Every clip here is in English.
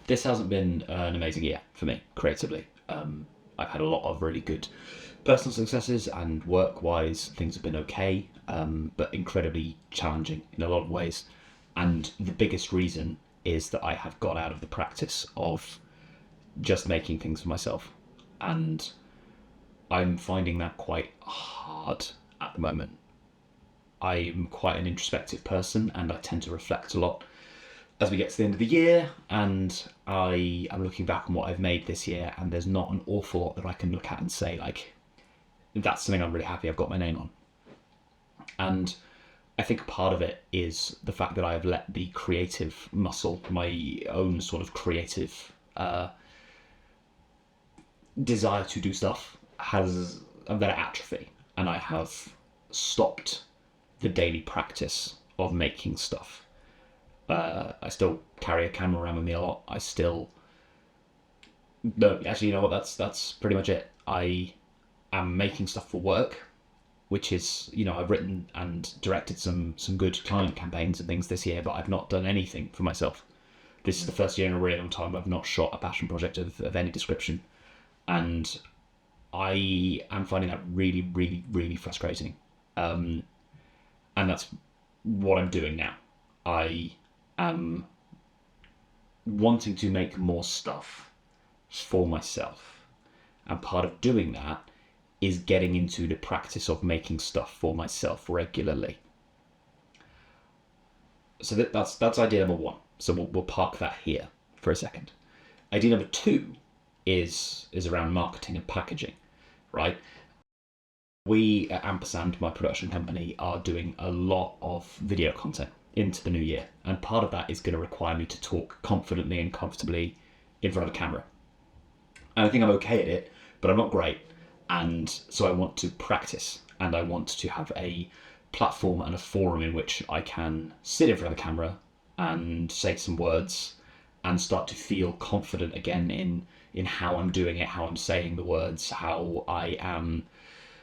this hasn't been an amazing year for me creatively. I've had a lot of really good personal successes, and work-wise, things have been okay, but incredibly challenging in a lot of ways. And the biggest reason is that I have got out of the practice of just making things for myself. And I'm finding that quite hard at the moment. I'm quite an introspective person and I tend to reflect a lot as we get to the end of the year, and I am looking back on what I've made this year, and there's not an awful lot that I can look at and say, like, that's something I'm really happy I've got my name on. And I think part of it is the fact that I've let the creative muscle, my own sort of creative desire to do stuff, has let it atrophy, and I have stopped the daily practice of making stuff. I still carry a camera around with me a lot. I still... No, actually, you know what? That's pretty much it. I am making stuff for work, which is, I've written and directed some good client campaigns and things this year, but I've not done anything for myself. This is the first year in a really long time I've not shot a passion project of any description. And I am finding that really, really, really frustrating. And that's what I'm doing now. I am wanting to make more stuff for myself. And part of doing that is getting into the practice of making stuff for myself regularly. So that's idea number one. So we'll park that here for a second. Idea number two is around marketing and packaging, right? We at Ampersand, my production company, are doing a lot of video content into the new year, and part of that is going to require me to talk confidently and comfortably in front of a camera. And I think I'm okay at it, but I'm not great. And so I want to practice, and I want to have a platform and a forum in which I can sit in front of the camera and say some words and start to feel confident again in how I'm doing it, how I'm saying the words, how I am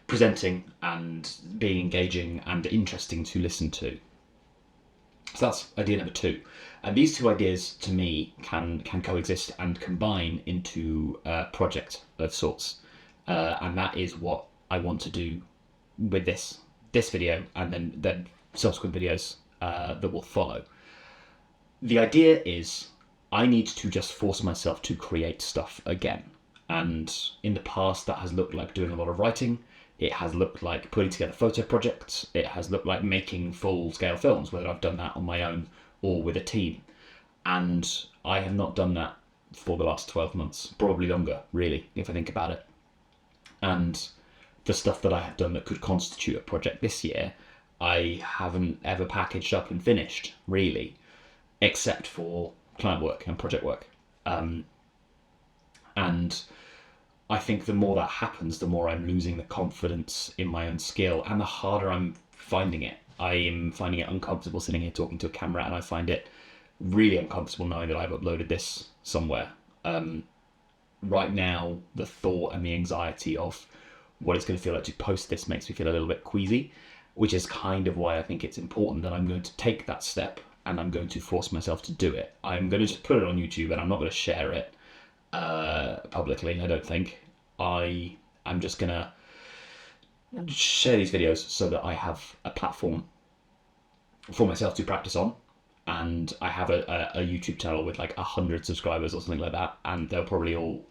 presenting and being engaging and interesting to listen to. So that's idea number two. And these two ideas, to me, can coexist and combine into a project of sorts. And that is what I want to do with this video, and then subsequent videos that will follow. The idea is I need to just force myself to create stuff again. And in the past, that has looked like doing a lot of writing. It has looked like putting together photo projects. It has looked like making full-scale films, whether I've done that on my own or with a team. And I have not done that for the last 12 months, probably longer, really, if I think about it. And the stuff that I have done that could constitute a project this year, I haven't ever packaged up and finished, really, except for client work and project work. And I think the more that happens, the more I'm losing the confidence in my own skill, and the harder I'm finding it. I am finding it uncomfortable sitting here talking to a camera, and I find it really uncomfortable knowing that I've uploaded this somewhere. Right now, the thought and the anxiety of what it's going to feel like to post this makes me feel a little bit queasy, which is kind of why I think it's important that I'm going to take that step and I'm going to force myself to do it. I'm going to just put it on YouTube, and I'm not going to share it publicly, I don't think. I'm just going to share these videos so that I have a platform for myself to practice on. And I have a YouTube channel with like 100 subscribers or something like that, and they'll probably all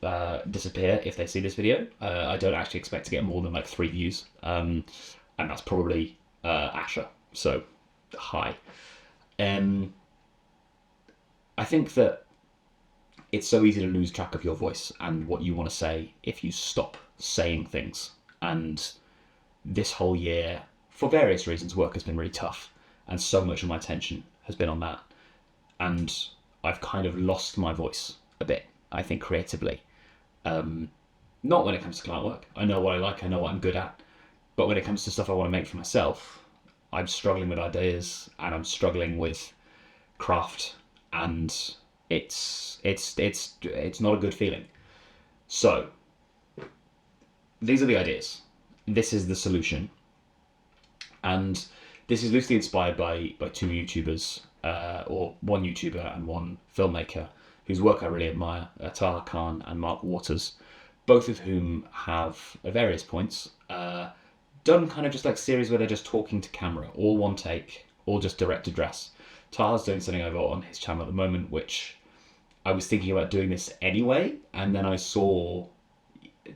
disappear if they see this video. I don't actually expect to get more than like 3 views, and that's probably Asher, so hi. I think that it's so easy to lose track of your voice and what you want to say if you stop saying things. And this whole year, for various reasons, work has been really tough, and so much of my attention has been on that. And I've kind of lost my voice a bit, I think, creatively. Not when it comes to client work. I know what I like, I know what I'm good at. But when it comes to stuff I want to make for myself, I'm struggling with ideas, and I'm struggling with craft, and it's not a good feeling. So these are the ideas. This is the solution. And this is loosely inspired by 2 YouTubers, or one YouTuber and one filmmaker, whose work I really admire, Taha Khan and Mark Waters, both of whom have, at various points, done kind of just like series where they're just talking to camera, all one take, all just direct address. Taha's doing something over on his channel at the moment, which I was thinking about doing this anyway, and then I saw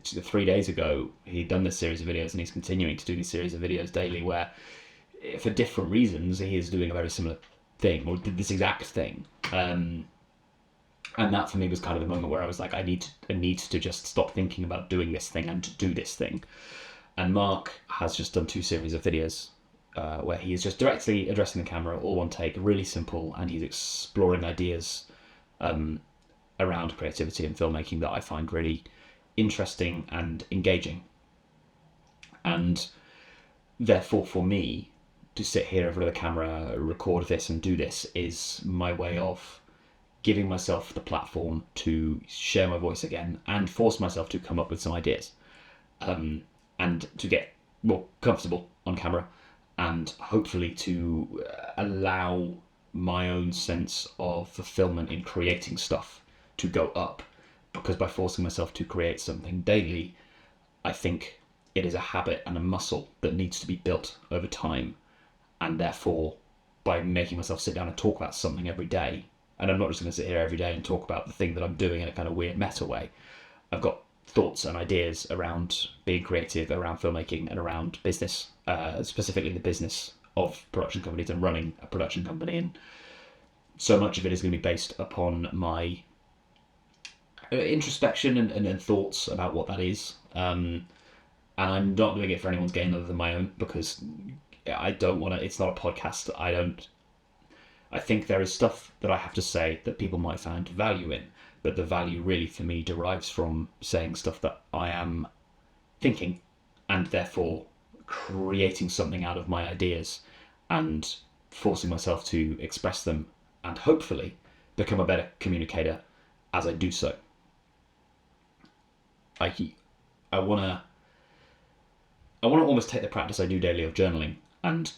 3 days ago he'd done this series of videos, and he's continuing to do these series of videos daily where, for different reasons, he is doing a very similar thing, or did this exact thing. And that for me was kind of the moment where I was like, I need to just stop thinking about doing this thing and to do this thing. And Mark has just done 2 series of videos where he is just directly addressing the camera, all one take, really simple, and he's exploring ideas around creativity and filmmaking that I find really interesting and engaging. And therefore, for me, to sit here in front of the camera, record this and do this is my way of giving myself the platform to share my voice again and force myself to come up with some ideas, and to get more comfortable on camera, and hopefully to allow my own sense of fulfillment in creating stuff to go up, because by forcing myself to create something daily, I think it is a habit and a muscle that needs to be built over time, and therefore by making myself sit down and talk about something every day, and I'm not just going to sit here every day and talk about the thing that I'm doing in a kind of weird meta way. I've got thoughts and ideas around being creative, around filmmaking, and around business, specifically the business of production companies and running a production company. And so much of it is going to be based upon my introspection and thoughts about what that is. And I'm not doing it for anyone's gain other than my own, because I don't want to, it's not a podcast. I think there is stuff that I have to say that people might find value in, but the value really for me derives from saying stuff that I am thinking, and therefore creating something out of my ideas and forcing myself to express them and hopefully become a better communicator as I do so. I want to almost take the practice I do daily of journaling and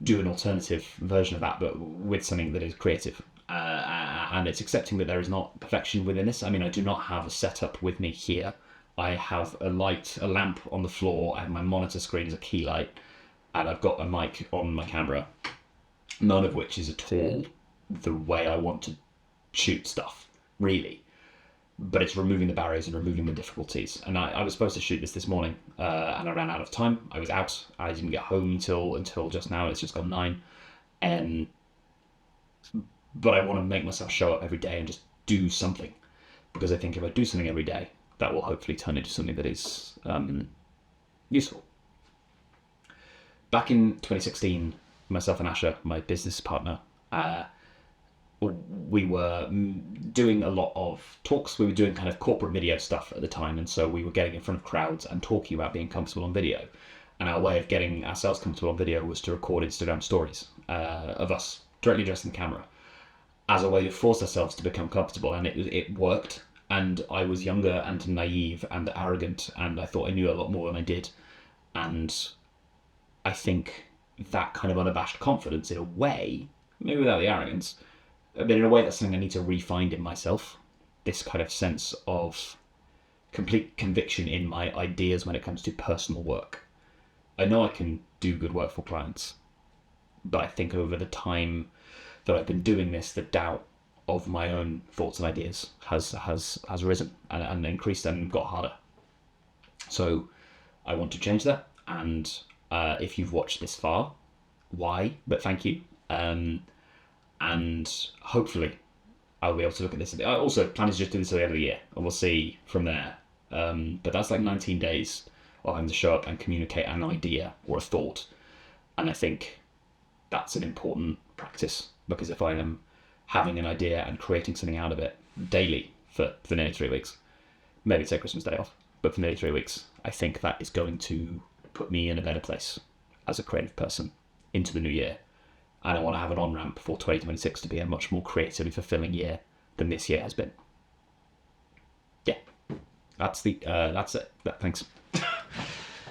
do an alternative version of that, but with something that is creative. And it's accepting that there is not perfection within this. I mean, I do not have a setup with me here. I have a lamp on the floor, and my monitor screen is a key light, and I've got a mic on my camera, none of which is at all the way I want to shoot stuff, really. But it's removing the barriers and removing the difficulties. And I was supposed to shoot this morning, and I ran out of time. I was out. I didn't get home until just now. It's just gone 9. But I want to make myself show up every day and just do something, because I think if I do something every day, that will hopefully turn into something that is useful. Back in 2016, myself and Asha, my business partner, we were doing a lot of talks. We were doing kind of corporate video stuff at the time, and so we were getting in front of crowds and talking about being comfortable on video. And our way of getting ourselves comfortable on video was to record Instagram stories of us directly addressing the camera, as a way to force ourselves to become comfortable. And it worked. And I was younger and naive and arrogant, and I thought I knew a lot more than I did. And I think that kind of unabashed confidence, in a way, maybe without the arrogance, but in a way that's something I need to re-find in myself. This kind of sense of complete conviction in my ideas when it comes to personal work. I know I can do good work for clients, but I think over the time that I've been doing this, the doubt of my own thoughts and ideas has risen and increased and got harder. So I want to change that. And if you've watched this far, why? But thank you. And hopefully I'll be able to look at this a bit. I also plan to just do this at the end of the year, and we'll see from there. But that's like 19 days of having to show up and communicate an idea or a thought. And I think that's an important practice, because if I am having an idea and creating something out of it daily for nearly 3 weeks, maybe take Christmas Day off, but for nearly 3 weeks, I think that is going to put me in a better place as a creative person into the new year. And I want to have an on-ramp for 2026 to be a much more creatively fulfilling year than this year has been. Yeah, that's it. Thanks.